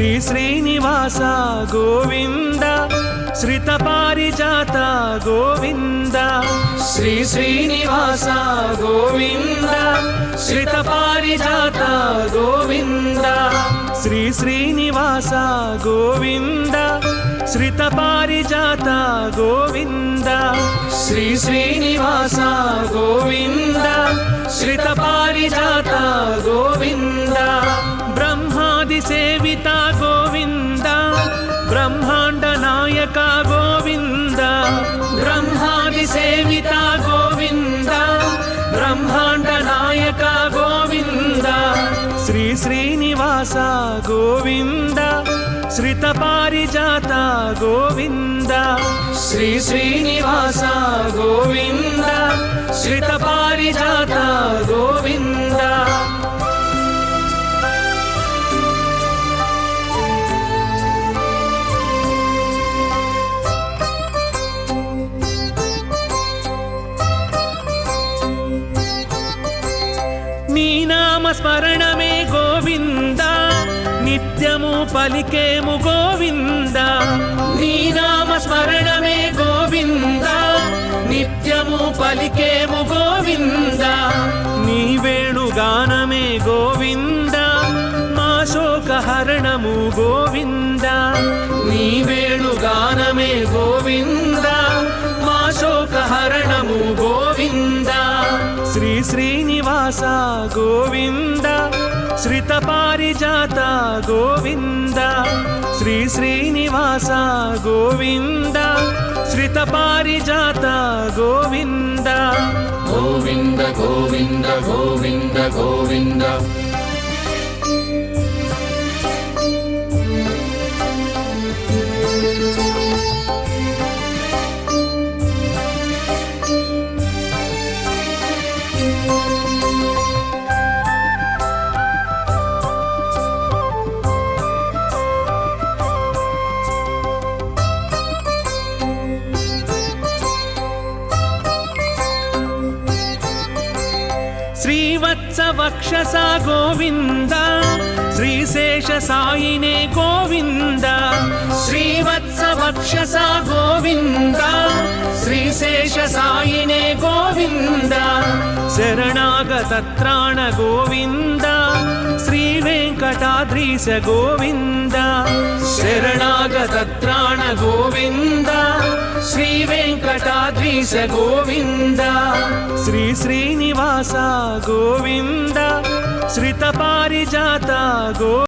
శ్రీ శ్రీనివాస గోవింద శ్రితపారిజాత గోవింద శ్రీ శ్రీనివాస గోవింద శ్రితపారిజాత గోవింద శ్రీ శ్రీనివాస గోవింద శ్రితపారిజాత గోవింద శ్రీ శ్రీనివాస గోవింద శ్రితపారిజాత గోవింద బ్రహ్మాది సేవిత గోవింద బ్రహ్మాండ నాయక గోవింద బ్రహ్మాది సేవిత గోవింద బ్రహ్మాండ నాయక గోవింద శ్రీ శ్రీనివాస గోవింద శ్రితపారిజాత గోవింద శ్రీ శ్రీనివాస గోవింద శ్రితపారిజాత గోవింద నీ నామ స్మరణమే గోవింద నిత్యము పలికేము గోవింద నీ నామ స్మరణమే గోవింద నిత్యము పలికేము గోవింద నీ వేణుగానమే గోవింద మా శోకహరణము గోవింద నీ వేణుగానమే గోవింద మా శోకహరణము గోవింద శ్రీ శ్రీనివాస గోవింద శ్రితపారిజాత గోవింద శ్రీ శ్రీనివాస గోవింద శ్రితపారిజాత గోవింద గోవింద గోవింద గోవింద గోవింద శ్రీవత్సవక్షస గోవింద శ్రీశేష సాయినే గోవింద శ్రీవత్సవక్షస గోవింద శ్రీశేష సాయినే గోవింద శరణాగత త్రాణ గోవింద శ్రీ వెంకటాద్రీశ గోవింద శరణాగత త్రాణ గోవింద శ్రీ వెంకటాద్రీశ గోవింద శ్రీ శ్రీనివాస గోవింద శ్రితపారిజాత గో